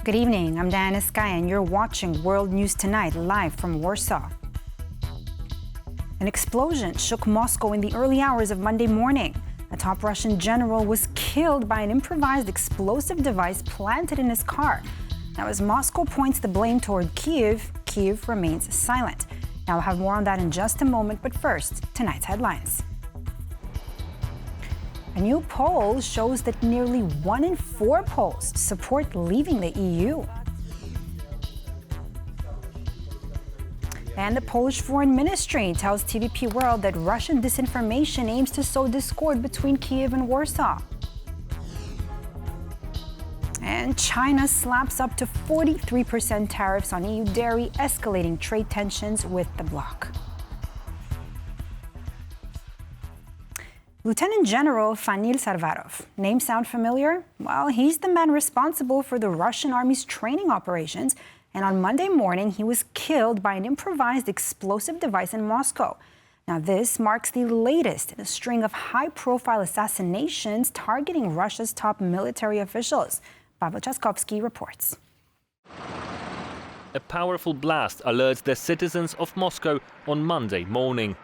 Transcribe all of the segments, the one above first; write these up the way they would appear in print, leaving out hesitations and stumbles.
Good evening, I'm Diana Sky and you're watching World News Tonight live from Warsaw. An explosion shook Moscow in the early hours of Monday morning. A top Russian general was killed by an improvised explosive device planted in his car. Now, as Moscow points the blame toward Kyiv, Kyiv remains silent. Now, I'll have more on that in just a moment, but first, tonight's headlines. A new poll shows that nearly 1 in 4 Poles support leaving the EU. And the Polish Foreign Ministry tells TVP World that Russian disinformation aims to sow discord between Kyiv and Warsaw. And China slaps up to 43% tariffs on EU dairy, escalating trade tensions with the bloc. Lieutenant General Fanil Sarvarov. Name sound familiar? Well, he's the man responsible for the Russian army's training operations, and on Monday morning he was killed by an improvised explosive device in Moscow. Now, this marks the latest in a string of high-profile assassinations targeting Russia's top military officials. Pavel Chaskovsky reports. A powerful blast alerts the citizens of Moscow on Monday morning.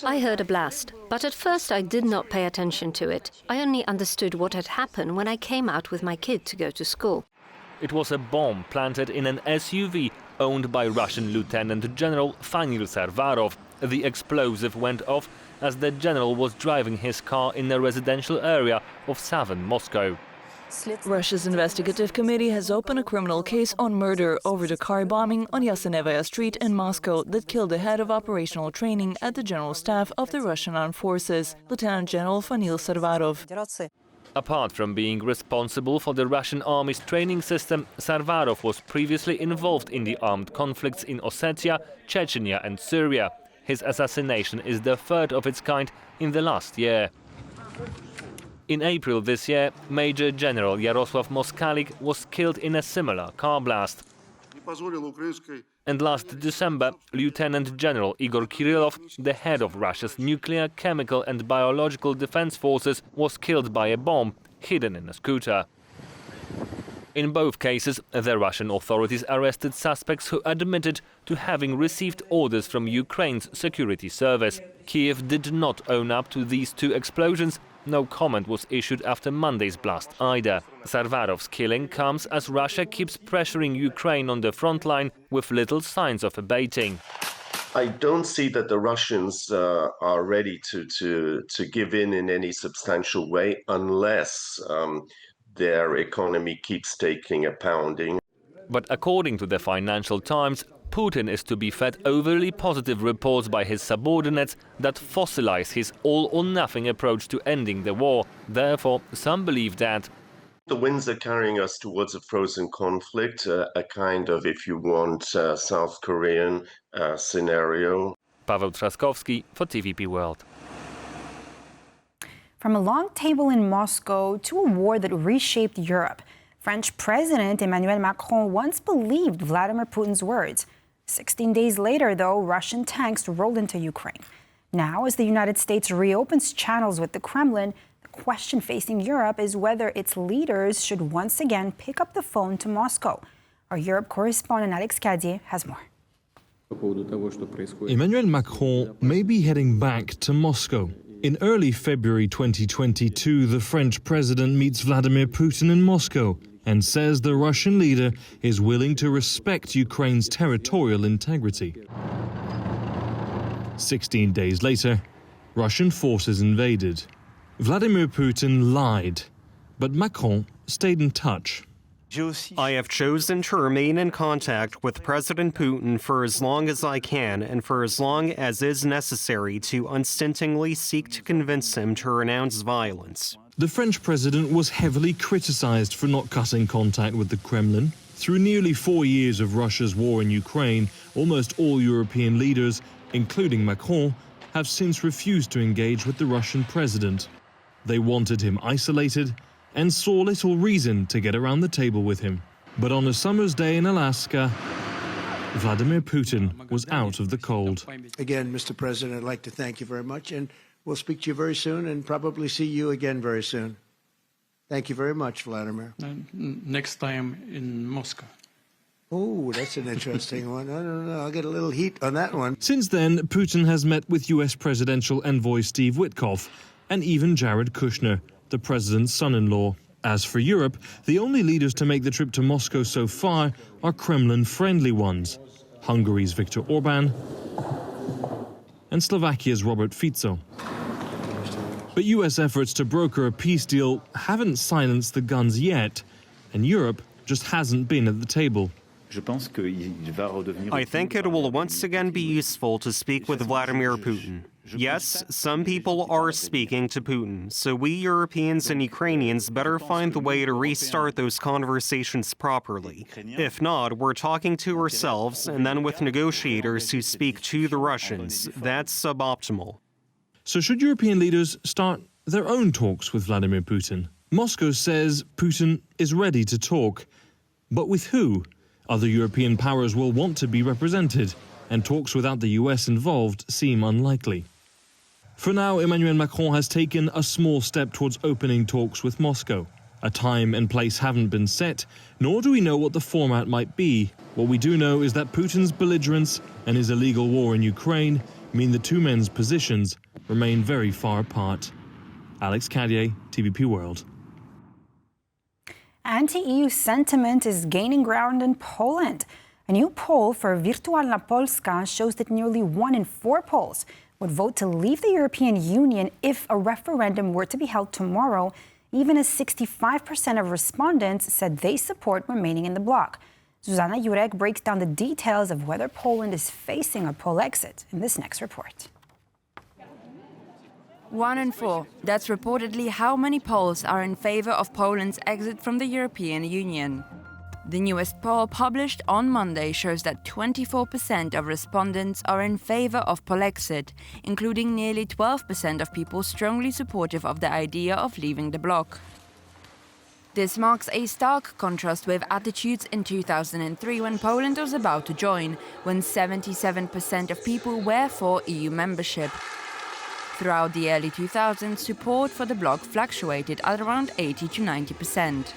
I heard a blast, but at first I did not pay attention to it. I only understood what had happened when I came out with my kid to go to school. It was a bomb planted in an SUV owned by Russian Lieutenant General Fanil Sarvarov. The explosive went off as the general was driving his car in a residential area of southern Moscow. Russia's investigative committee has opened a criminal case on murder over the car bombing on Yasenevaya Street in Moscow that killed the head of operational training at the General Staff of the Russian Armed Forces, Lieutenant General Fanil Sarvarov. Apart from being responsible for the Russian army's training system, Sarvarov was previously involved in the armed conflicts in Ossetia, Chechnya and Syria. His assassination is the third of its kind in the last year. In April this year, Major General Jarosław Moskalik was killed in a similar car blast. And last December, Lieutenant General Igor Kirillov, the head of Russia's nuclear, chemical and biological defense forces, was killed by a bomb hidden in a scooter. In both cases, the Russian authorities arrested suspects who admitted to having received orders from Ukraine's security service. Kyiv did not own up to these 2 explosions. No comment was issued after Monday's blast either. Sarvarov's killing comes as Russia keeps pressuring Ukraine on the front line with little signs of abating. I don't see that the Russians are ready to give in any substantial way unless their economy keeps taking a pounding. But according to the Financial Times, Putin is to be fed overly positive reports by his subordinates that fossilize his all-or-nothing approach to ending the war. Therefore, some believe that the winds are carrying us towards a frozen conflict, a kind of, if you want, South Korean scenario. Paweł Trzaskowski for TVP World. From a long table in Moscow to a war that reshaped Europe, French President Emmanuel Macron once believed Vladimir Putin's words. 16 days later, though, Russian tanks rolled into Ukraine. Now, as the United States reopens channels with the Kremlin, the question facing Europe is whether its leaders should once again pick up the phone to Moscow. Our Europe correspondent Alex Kadier has more. Emmanuel Macron may be heading back to Moscow. In early February 2022, the French president meets Vladimir Putin in Moscow and says the Russian leader is willing to respect Ukraine's territorial integrity. 16 days later, Russian forces invaded. Vladimir Putin lied, but Macron stayed in touch. I have chosen to remain in contact with President Putin for as long as I can and for as long as is necessary to unstintingly seek to convince him to renounce violence. The French president was heavily criticized for not cutting contact with the Kremlin. Through nearly 4 years of Russia's war in Ukraine, almost all European leaders, including Macron, have since refused to engage with the Russian president. They wanted him isolated and saw little reason to get around the table with him. But on a summer's day in Alaska, Vladimir Putin was out of the cold. Again, Mr. President, I'd like to thank you very much, and we'll speak to you very soon and probably see you again very soon. Thank you very much, Vladimir. Next time in Moscow. Oh, that's an interesting one. I don't know. I'll get a little heat on that one. Since then, Putin has met with US presidential envoy Steve Witkoff and even Jared Kushner, the president's son-in-law. As for Europe, the only leaders to make the trip to Moscow so far are Kremlin-friendly ones. Hungary's Viktor Orban and Slovakia's Robert Fico. But US efforts to broker a peace deal haven't silenced the guns yet, and Europe just hasn't been at the table. I think it will once again be useful to speak with Vladimir Putin. Yes, some people are speaking to Putin, so we Europeans and Ukrainians better find the way to restart those conversations properly. If not, we're talking to ourselves and then with negotiators who speak to the Russians. That's suboptimal. So should European leaders start their own talks with Vladimir Putin? Moscow says Putin is ready to talk. But with who? Other European powers will want to be represented, and talks without the US involved seem unlikely. For now, Emmanuel Macron has taken a small step towards opening talks with Moscow. A time and place haven't been set, nor do we know what the format might be. What we do know is that Putin's belligerence and his illegal war in Ukraine mean the two men's positions remain very far apart. Alex Cadier, TVP World. Anti-EU sentiment is gaining ground in Poland. A new poll for Wirtualna Polska shows that nearly 1 in 4 Poles would vote to leave the European Union if a referendum were to be held tomorrow, even as 65% of respondents said they support remaining in the bloc. Zuzana Jurek breaks down the details of whether Poland is facing a poll exit in this next report. 1 in 4. That's reportedly how many Poles are in favor of Poland's exit from the European Union. The newest poll published on Monday shows that 24% of respondents are in favor of Polexit, including nearly 12% of people strongly supportive of the idea of leaving the bloc. This marks a stark contrast with attitudes in 2003 when Poland was about to join, when 77% of people were for EU membership. Throughout the early 2000s, support for the bloc fluctuated at around 80 to 90%.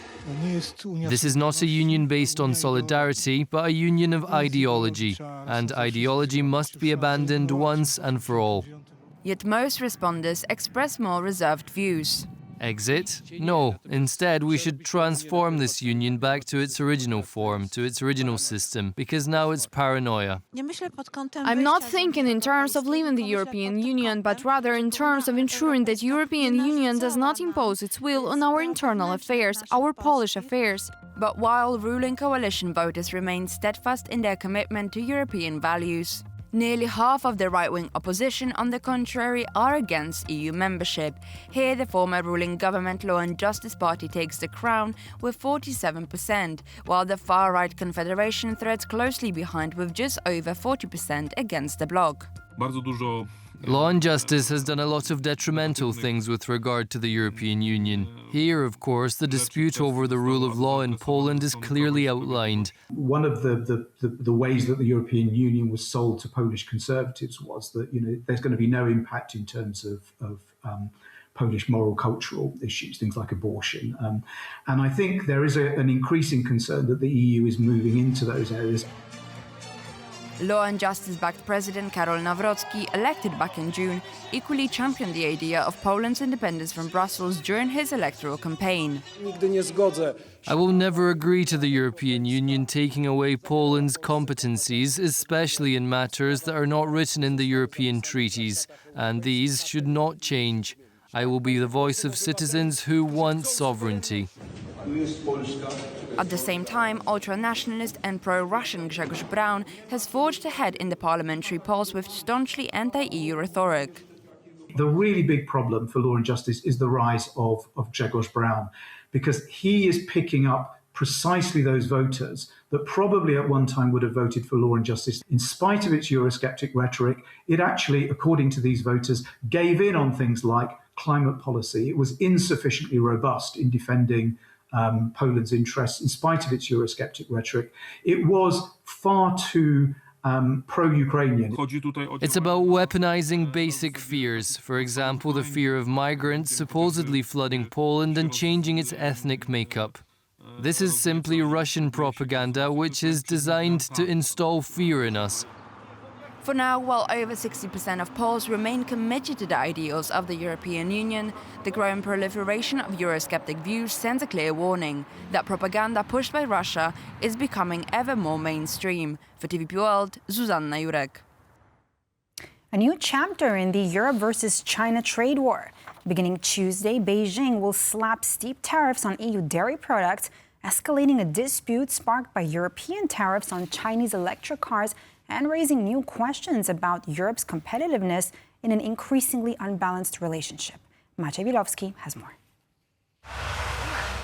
This is not a union based on solidarity, but a union of ideology, and ideology must be abandoned once and for all. Yet most respondents express more reserved views. Exit? No. Instead, we should transform this union back to its original form, to its original system, because now it's paranoia. I'm not thinking in terms of leaving the European Union, but rather in terms of ensuring that European Union does not impose its will on our internal affairs, our Polish affairs. But while ruling coalition voters remain steadfast in their commitment to European values, nearly half of the right-wing opposition, on the contrary, are against EU membership. Here, the former ruling government Law and Justice Party takes the crown with 47%, while the far-right Confederation threads closely behind with just over 40% against the bloc. Law and Justice has done a lot of detrimental things with regard to the European Union. Here, of course, the dispute over the rule of law in Poland is clearly outlined. One of the ways that the European Union was sold to Polish conservatives was that, there's going to be no impact in terms of Polish moral cultural issues, things like abortion. And I think there is an increasing concern that the EU is moving into those areas. Law and Justice-backed President Karol Nawrocki, elected back in June, equally championed the idea of Poland's independence from Brussels during his electoral campaign. I will never agree to the European Union taking away Poland's competencies, especially in matters that are not written in the European treaties, and these should not change. I will be the voice of citizens who want sovereignty. At the same time, ultra-nationalist and pro-Russian Grzegorz Braun has forged ahead in the parliamentary polls with staunchly anti-EU rhetoric. The really big problem for Law and Justice is the rise of Grzegorz Braun, because he is picking up precisely those voters that probably at one time would have voted for Law and Justice. In spite of its Eurosceptic rhetoric, it actually, according to these voters, gave in on things like climate policy. It was insufficiently robust in defending Poland's interests, in spite of its Eurosceptic rhetoric. It was far too pro-Ukrainian. It's about weaponizing basic fears. For example, the fear of migrants supposedly flooding Poland and changing its ethnic makeup. This is simply Russian propaganda which is designed to install fear in us. For now, while over 60% of Poles remain committed to the ideals of the European Union, the growing proliferation of Eurosceptic views sends a clear warning that propaganda pushed by Russia is becoming ever more mainstream. For TVP World, Zuzanna Jurek. A new chapter in the Europe versus China trade war. Beginning Tuesday, Beijing will slap steep tariffs on EU dairy products, escalating a dispute sparked by European tariffs on Chinese electric cars and raising new questions about Europe's competitiveness in an increasingly unbalanced relationship. Maciej Wilowski has more.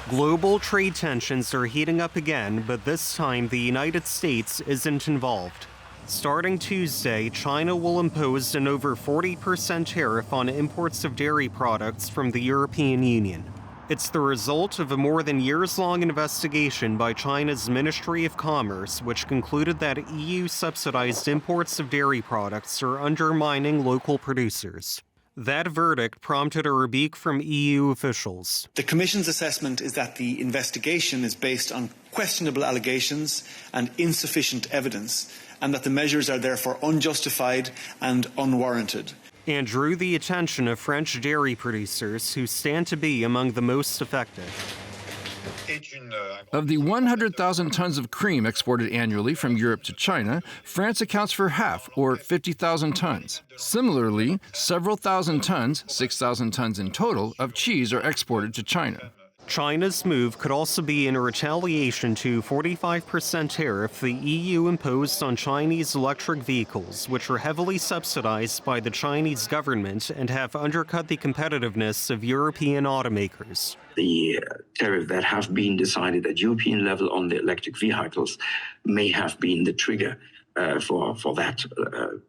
Global trade tensions are heating up again, but this time the United States isn't involved. Starting Tuesday, China will impose an over 40% tariff on imports of dairy products from the European Union. It's the result of a more than years-long investigation by China's Ministry of Commerce, which concluded that EU-subsidized imports of dairy products are undermining local producers. That verdict prompted a rebuke from EU officials. The Commission's assessment is that the investigation is based on questionable allegations and insufficient evidence, and that the measures are therefore unjustified and unwarranted. And drew the attention of French dairy producers who stand to be among the most affected. Of the 100,000 tons of cream exported annually from Europe to China, France accounts for half, or 50,000 tons. Similarly, several thousand tons, 6,000 tons in total, of cheese are exported to China. China's move could also be in retaliation to 45% tariff the EU imposed on Chinese electric vehicles, which are heavily subsidized by the Chinese government and have undercut the competitiveness of European automakers. The tariff that have been decided at European level on the electric vehicles may have been the trigger for that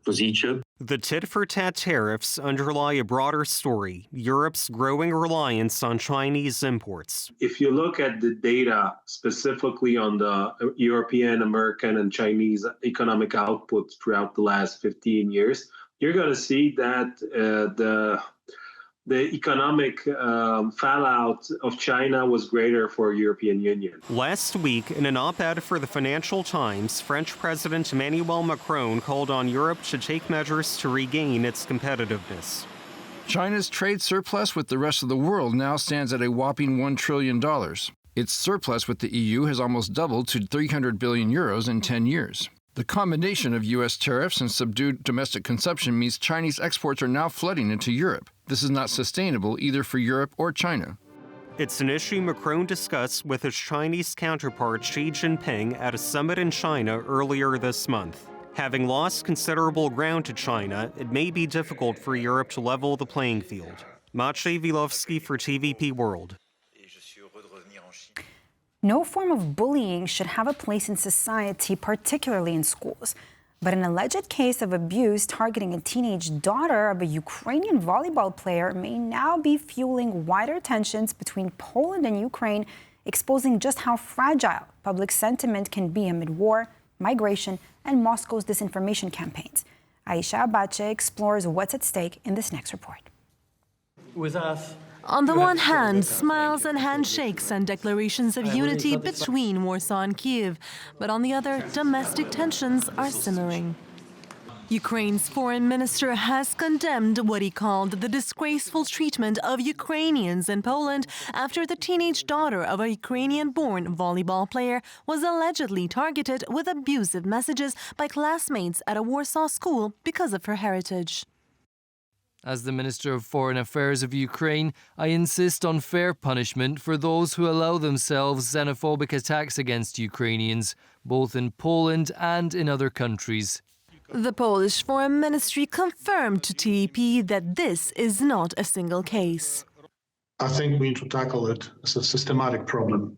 procedure. The tit-for-tat tariffs underlie a broader story, Europe's growing reliance on Chinese imports. If you look at the data specifically on the European, American, and Chinese economic output throughout the last 15 years, you're going to see that the economic fallout of China was greater for European Union. Last week, in an op-ed for the Financial Times, French President Emmanuel Macron called on Europe to take measures to regain its competitiveness. China's trade surplus with the rest of the world now stands at a whopping $1 trillion. Its surplus with the EU has almost doubled to 300 billion euros in 10 years. The combination of U.S. tariffs and subdued domestic consumption means Chinese exports are now flooding into Europe. This is not sustainable either for Europe or China. It's an issue Macron discussed with his Chinese counterpart Xi Jinping at a summit in China earlier this month. Having lost considerable ground to China, it may be difficult for Europe to level the playing field. Maciej Wilowski for TVP World. No form of bullying should have a place in society, particularly in schools. But an alleged case of abuse targeting a teenage daughter of a Ukrainian volleyball player may now be fueling wider tensions between Poland and Ukraine, exposing just how fragile public sentiment can be amid war, migration, and Moscow's disinformation campaigns. Aisha Abache explores what's at stake in this next report. With us, on the one hand, smiles and handshakes and declarations of unity between Warsaw and Kiev, but on the other, domestic tensions are simmering. Ukraine's foreign minister has condemned what he called the disgraceful treatment of Ukrainians in Poland after the teenage daughter of a Ukrainian-born volleyball player was allegedly targeted with abusive messages by classmates at a Warsaw school because of her heritage. As the Minister of Foreign Affairs of Ukraine, I insist on fair punishment for those who allow themselves xenophobic attacks against Ukrainians, both in Poland and in other countries. The Polish Foreign Ministry confirmed to TEP that this is not a single case. I think we need to tackle it as a systematic problem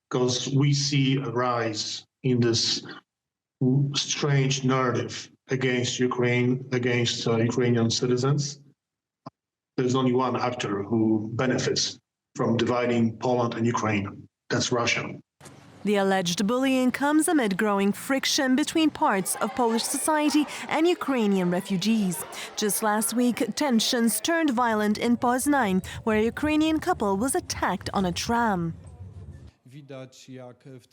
because we see a rise in this strange narrative against Ukraine, against Ukrainian citizens. There's only one actor who benefits from dividing Poland and Ukraine. That's Russia. The alleged bullying comes amid growing friction between parts of Polish society and Ukrainian refugees. Just last week, tensions turned violent in Poznań, where a Ukrainian couple was attacked on a tram.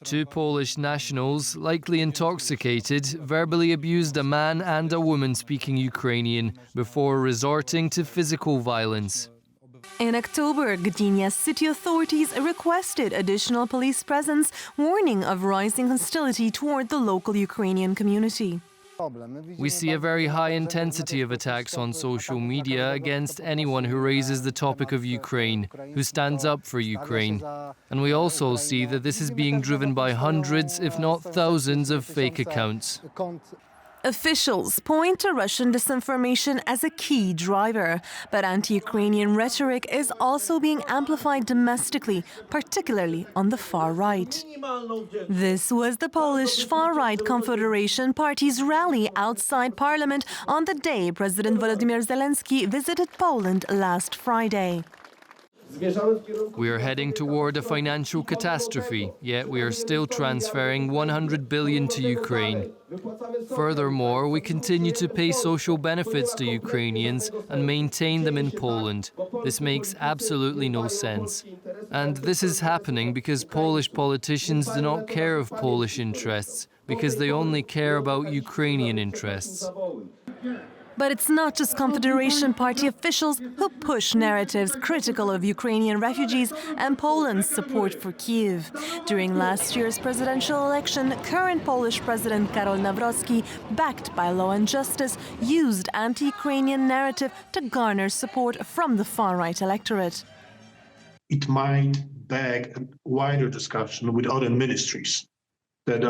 Two Polish nationals, likely intoxicated, verbally abused a man and a woman speaking Ukrainian before resorting to physical violence. In October, Gdynia's city authorities requested additional police presence, warning of rising hostility toward the local Ukrainian community. We see a very high intensity of attacks on social media against anyone who raises the topic of Ukraine, who stands up for Ukraine. And we also see that this is being driven by hundreds, if not thousands, of fake accounts. Officials point to Russian disinformation as a key driver, but anti-Ukrainian rhetoric is also being amplified domestically, particularly on the far right. This was the Polish Far-Right Confederation Party's rally outside Parliament on the day President Vladimir Zelensky visited Poland last Friday. We are heading toward a financial catastrophe, yet we are still transferring 100 billion to Ukraine. Furthermore, we continue to pay social benefits to Ukrainians and maintain them in Poland. This makes absolutely no sense. And this is happening because Polish politicians do not care of Polish interests, because they only care about Ukrainian interests. But it's not just Confederation Party officials who push narratives critical of Ukrainian refugees and Poland's support for Kyiv. During last year's presidential election, current Polish President Karol Nawrocki, backed by Law and Justice, used anti-Ukrainian narrative to garner support from the far-right electorate. It might beg a wider discussion with other ministries, that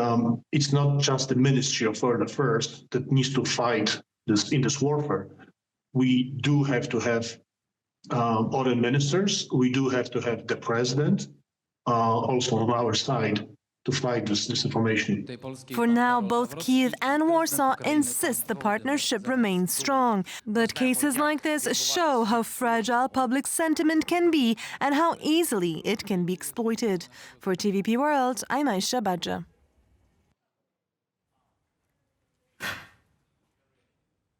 it's not just the Ministry of Foreign Affairs that needs to fight in this warfare. We do have to have other ministers. We do have to have the president also on our side to fight this disinformation. For now, both Kyiv and Warsaw insist the partnership remains strong. But cases like this show how fragile public sentiment can be and how easily it can be exploited. For TVP World, I'm Aisha Badja.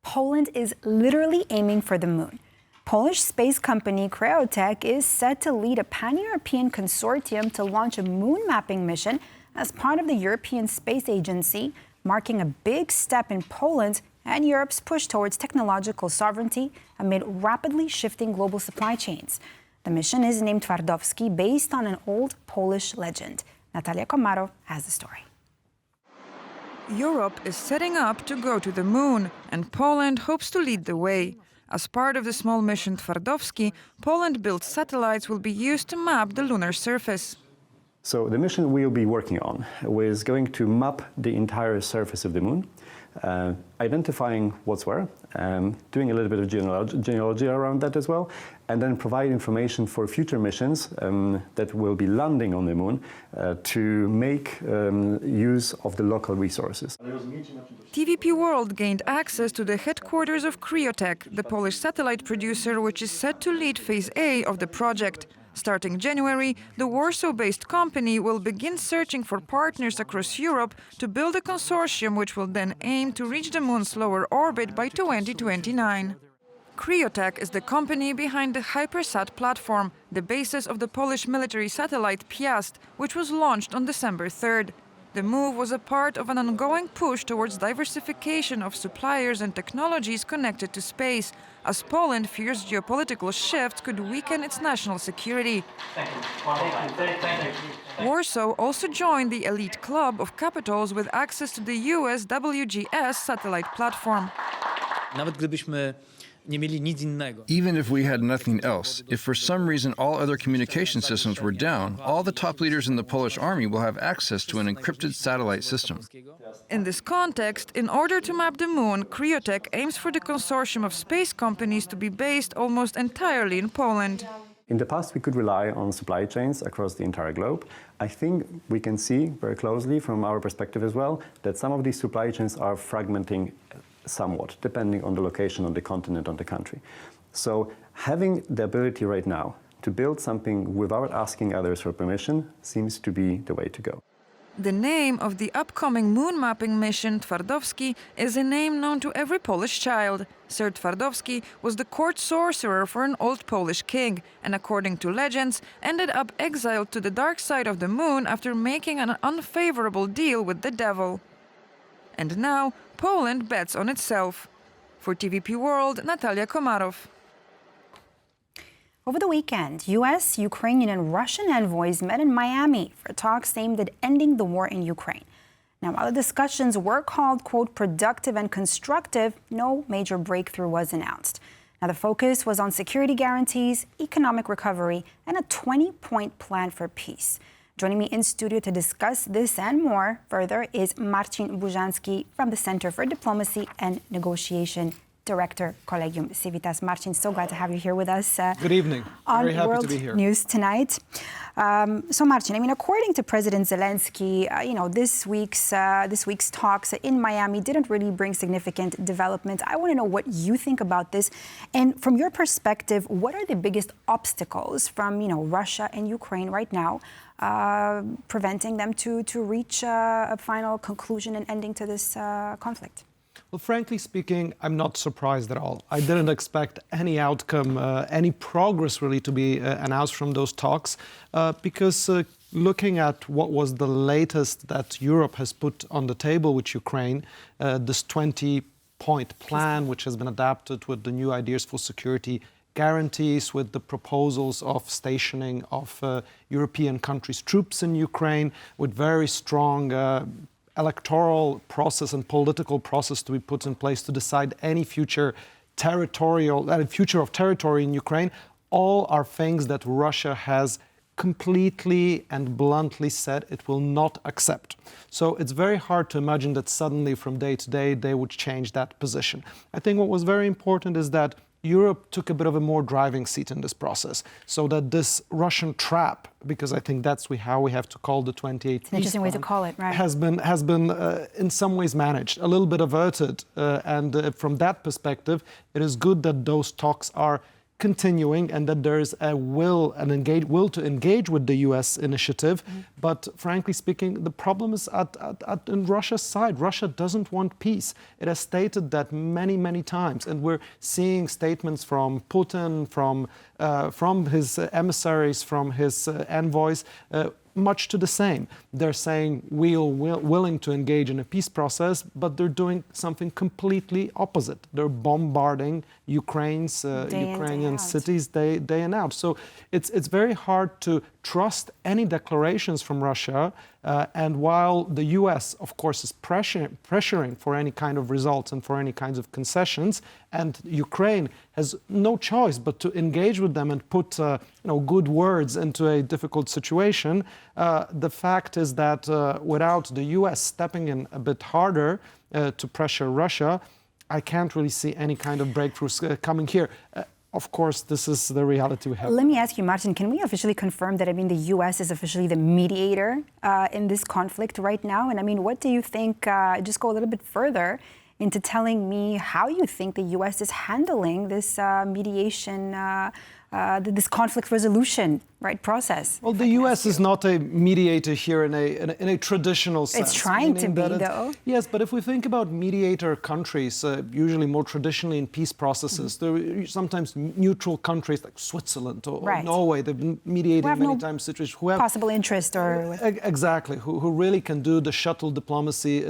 Poland is literally aiming for the moon. Polish space company Kremlin is set to lead a pan-European consortium to launch a moon mapping mission as part of the European Space Agency, marking a big step in Poland's and Europe's push towards technological sovereignty amid rapidly shifting global supply chains. The mission is named Twardowski, based on an old Polish legend. Natalia Komaro has the story. Europe is setting up to go to the moon, and Poland hopes to lead the way. As part of the small mission Twardowski, Poland-built satellites will be used to map the lunar surface. So the mission we'll be working on is going to map the entire surface of the moon, identifying what's where, doing a little bit of genealogy around that as well, and then provide information for future missions that will be landing on the moon to make use of the local resources. TVP World gained access to the headquarters of Kremlin, the Polish satellite producer which is set to lead Phase A of the project. Starting January, the Warsaw-based company will begin searching for partners across Europe to build a consortium which will then aim to reach the moon's lower orbit by 2029. Kremlin is the company behind the Hypersat platform, the basis of the Polish military satellite Piast, which was launched on December 3rd. The move was a part of an ongoing push towards diversification of suppliers and technologies connected to space, as Poland fears geopolitical shifts could weaken its national security. Warsaw also joined the elite club of capitals with access to the US WGS satellite platform. Even if we had nothing else, if for some reason all other communication systems were down, all the top leaders in the Polish army will have access to an encrypted satellite system. In this context, in order to map the moon, Kremlin aims for the consortium of space companies to be based almost entirely in Poland. In the past, we could rely on supply chains across the entire globe. I think we can see very closely from our perspective as well that some of these supply chains are fragmenting somewhat, depending on the location, on the continent, on the country. So having the ability right now to build something without asking others for permission seems to be the way to go. The name of the upcoming moon mapping mission, Twardowski, is a name known to every Polish child. Sir Twardowski was the court sorcerer for an old Polish king, and according to legends, ended up exiled to the dark side of the moon after making an unfavorable deal with the devil. And now, Poland bets on itself. For TVP World, Natalia Komarov. Over the weekend, U.S., Ukrainian and Russian envoys met in Miami for talks aimed at ending the war in Ukraine. Now, while the discussions were called, quote, productive and constructive, no major breakthrough was announced. Now, the focus was on security guarantees, economic recovery, and a 20-point plan for peace. Joining me in studio to discuss this and more further is Marcin Burzanski from the Center for Diplomacy and Negotiation, Director, Collegium Civitas. Marcin, so glad to have you here with us. Good evening. Very happy World to be here. News tonight. So, Marcin, I mean, according to President Zelensky, this week's talks in Miami didn't really bring significant development. I want to know what you think about this, and from your perspective, what are the biggest obstacles from Russia and Ukraine right now, preventing them to reach a final conclusion and ending to this conflict? Well, frankly speaking, I'm not surprised at all. I didn't expect any outcome, any progress really to be announced from those talks, because looking at what was the latest that Europe has put on the table with Ukraine, this 20-point plan, which has been adapted with the new ideas for security guarantees, with the proposals of stationing of European countries' troops in Ukraine, with very strong electoral process and political process to be put in place to decide any future of territory in Ukraine, all are things that Russia has completely and bluntly said it will not accept. So it's very hard to imagine that suddenly from day to day they would change that position. I think what was very important is that Europe took a bit of a more driving seat in this process, so that this Russian trap, because I think that's how we have to call the 28th It's an interesting way to call it, right? has been in some ways managed, a little bit averted, and from that perspective, it is good that those talks are continuing and that there is a will to engage with the U.S. initiative. Mm-hmm. But frankly speaking, the problem is on Russia's side. Russia doesn't want peace. It has stated that many, many times, and we're seeing statements from Putin, from his emissaries, from his envoys, much to the same. They're saying we're willing to engage in a peace process, but they're doing something completely opposite. They're bombarding Ukrainian cities day in out. So it's very hard to trust any declarations from Russia. And while the U.S., of course, is pressuring for any kind of results and for any kinds of concessions, and Ukraine has no choice but to engage with them and put good words into a difficult situation, the fact is that without the U.S. stepping in a bit harder to pressure Russia, I can't really see any kind of breakthroughs coming here. Of course, this is the reality we have. Let me ask you, Marcin, can we officially confirm that, the U.S. is officially the mediator in this conflict right now? And what do you think, just go a little bit further into telling me how you think the U.S. is handling this mediation, this conflict resolution, process? Well, the U.S. is not a mediator here in a traditional sense. It's trying to be, though. Yes, but if we think about mediator countries, usually more traditionally in peace processes, there are sometimes neutral countries like Switzerland or Norway. They've been mediating many times situations who have possible interest or exactly who really can do the shuttle diplomacy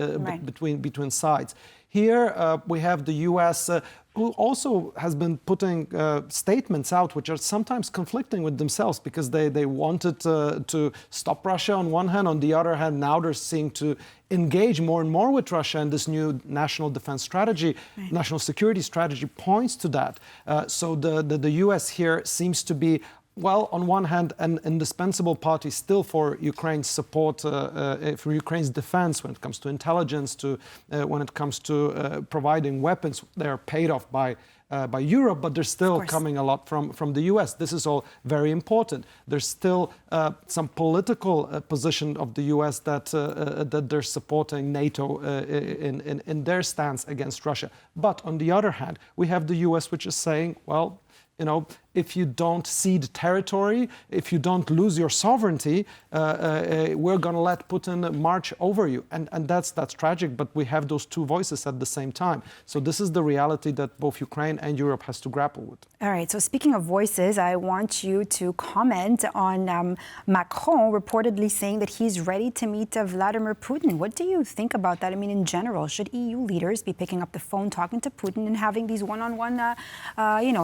between sides. Here we have the U.S. Who also has been putting statements out which are sometimes conflicting with themselves, because they wanted to stop Russia on one hand. On the other hand, now they're seeing to engage more and more with Russia, and this new national defense strategy, national security strategy points to that. So the U.S. here seems to be, well, on one hand, an indispensable party still for Ukraine's support, for Ukraine's defense when it comes to intelligence, when it comes to providing weapons. They're paid off by Europe, but they're still coming a lot from the U.S. This is all very important. There's still some political position of the U.S. that they're supporting NATO in their stance against Russia. But on the other hand, we have the U.S. which is saying, well, if you don't cede territory, if you don't lose your sovereignty, we're going to let Putin march over you. And that's tragic, but we have those two voices at the same time. So this is the reality that both Ukraine and Europe has to grapple with. All right, so speaking of voices, I want you to comment on Macron reportedly saying that he's ready to meet Vladimir Putin. What do you think about that? I mean, in general, should EU leaders be picking up the phone, talking to Putin and having these one-on-one,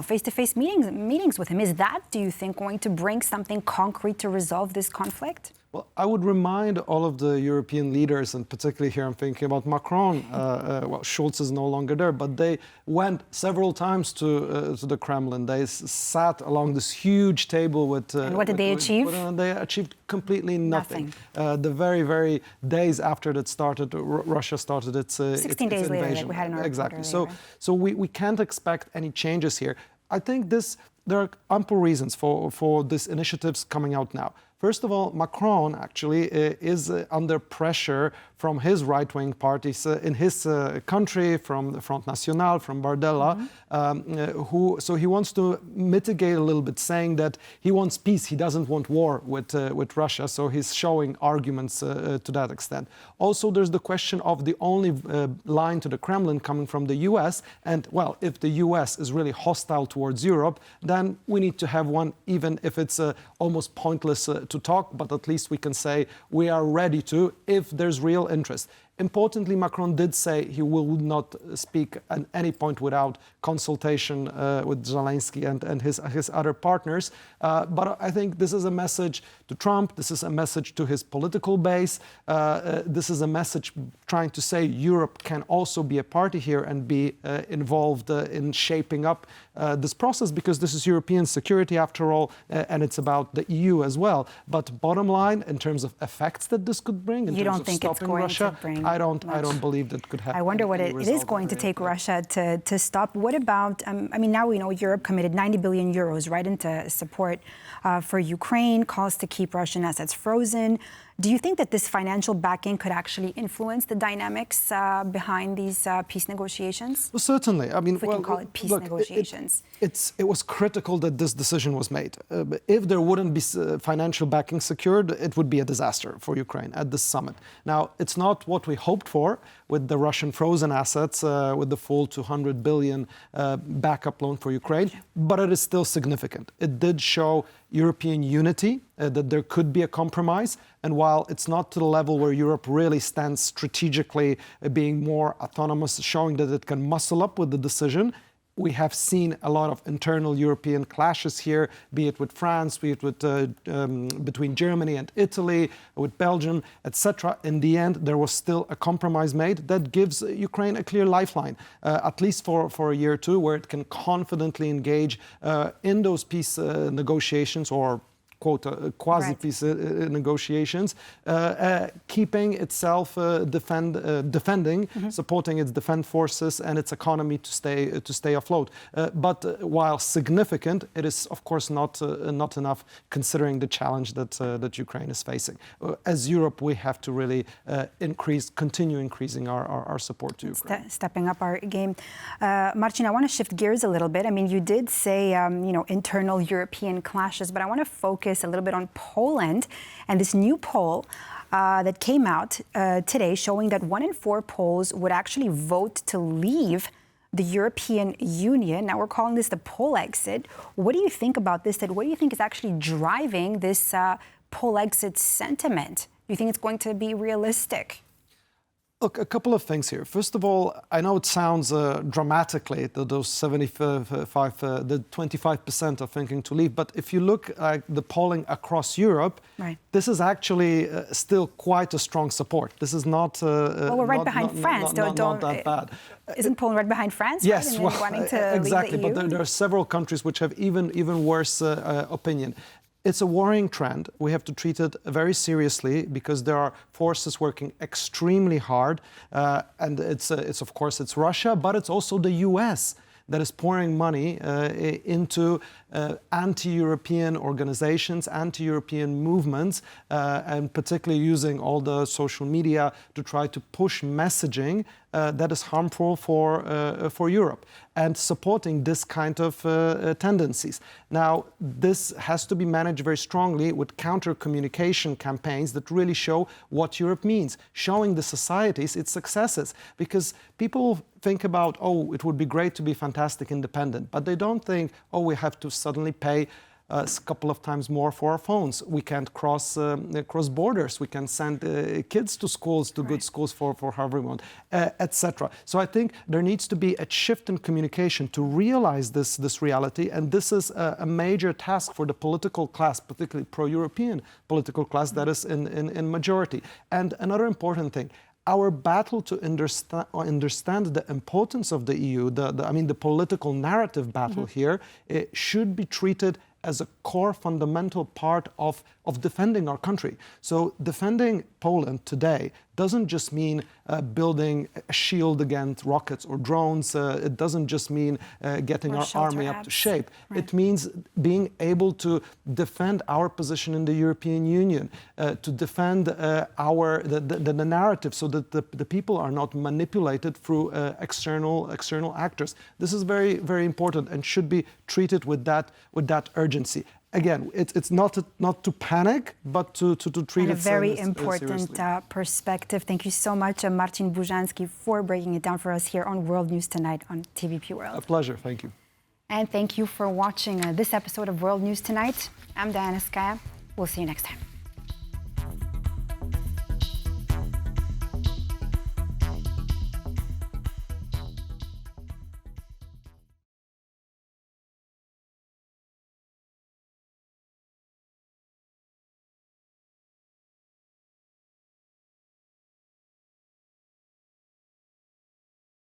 face-to-face meetings with him? Is that, do you think, going to bring something concrete to resolve this conflict? Well, I would remind all of the European leaders, and particularly here I'm thinking about Macron, well, Scholz is no longer there, but they went several times to the Kremlin. They sat along this huge table with... and what did they achieve? They achieved completely nothing. The very, very days after that started, Russia started its 16 days invasion. later, like we had in our Exactly. Earlier, So we can't expect any changes here. I think there are ample reasons for these initiatives coming out now. First of all, Macron actually is under pressure from his right-wing parties in his country, from the Front National, from Bardella, so he wants to mitigate a little bit, saying that he wants peace, he doesn't want war with Russia, so he's showing arguments to that extent. Also, there's the question of the only line to the Kremlin coming from the US, and, well, if the US is really hostile towards Europe, then we need to have one, even if it's almost pointless to talk, but at least we can say we are ready to, if there's real interest. Importantly, Macron did say he would not speak at any point without consultation with Zelensky and his other partners. But I think this is a message to Trump. This is a message to his political base. This is a message trying to say Europe can also be a party here and be involved in shaping up this process, because this is European security after all, and it's about the EU as well. But bottom line, in terms of effects that this could bring, in terms of stopping Russia, I don't believe that could happen. I wonder what it is going to take Russia to stop. What about, I mean, now we know Europe committed 90 billion euros right into support for Ukraine, calls to keep Russian assets frozen. Do you think that this financial backing could actually influence the dynamics behind these peace negotiations? Well, certainly. I mean, if we can call it peace negotiations. It was critical that this decision was made. If there wouldn't be financial backing secured, it would be a disaster for Ukraine at this summit. Now, it's not what we hoped for with the Russian frozen assets, with the full 200 billion backup loan for Ukraine, but it is still significant. It did show European unity, that there could be a compromise. And while it's not to the level where Europe really stands strategically, being more autonomous, showing that it can muscle up with the decision, we have seen a lot of internal European clashes here, be it with France, be it with, between Germany and Italy, with Belgium, etc. In the end, there was still a compromise made that gives Ukraine a clear lifeline, at least for a year or two, where it can confidently engage in those peace negotiations, or quote, quasi-peace negotiations, keeping itself defending, supporting its defense forces and its economy to stay afloat. But while significant, it is of course not enough, considering the challenge that Ukraine is facing. As Europe, we have to really continue increasing our support to Ukraine. Stepping up our game. Marcin, I want to shift gears a little bit. I mean, you did say internal European clashes, but I want to focus a little bit on Poland and this new poll that came out today, showing that 1 in 4 Poles would actually vote to leave the European Union. Now we're calling this the Pole exit. What do you think about this? What do you think is actually driving this Pole exit sentiment? Do you think it's going to be realistic? Look, a couple of things here. First of all, I know it sounds dramatically that those 25% are thinking to leave, but if you look at the polling across Europe, this is actually still quite a strong support. This is not... well, we're right behind France. Not that bad. Isn't Poland right behind France? Yes, right? well, wanting to exactly, leave the EU? but there are several countries which have even worse opinion. It's a worrying trend. We have to treat it very seriously, because there are forces working extremely hard, and it's of course it's Russia, but it's also the US that is pouring money into anti-European organizations, anti-European movements, and particularly using all the social media to try to push messaging that is harmful for Europe, and supporting this kind of tendencies. Now, this has to be managed very strongly with counter-communication campaigns that really show what Europe means, showing the societies its successes, because people think about, oh, it would be great to be fantastic independent, but they don't think, oh, we have to suddenly pay a couple of times more for our phones. We can't cross borders. We can send kids to schools, to good schools for however we want, etc. So I think there needs to be a shift in communication to realize this reality, and this is a major task for the political class, particularly pro-European political class that is in majority. And another important thing, our battle to understand the importance of the EU, the political narrative battle here, it should be treated as a core fundamental part of defending our country. So defending Poland today doesn't just mean building a shield against rockets or drones. It doesn't just mean getting our army up to shape. Right. It means being able to defend our position in the European Union, to defend the narrative so that the people are not manipulated through external actors. This is very, very important and should be treated with that urgency. Again, it's not to panic, but to treat it seriously. A very important perspective. Thank you so much, Marcin Burzanski, for breaking it down for us here on World News Tonight on TVP World. A pleasure. Thank you. And thank you for watching this episode of World News Tonight. I'm Diana Skaya. We'll see you next time.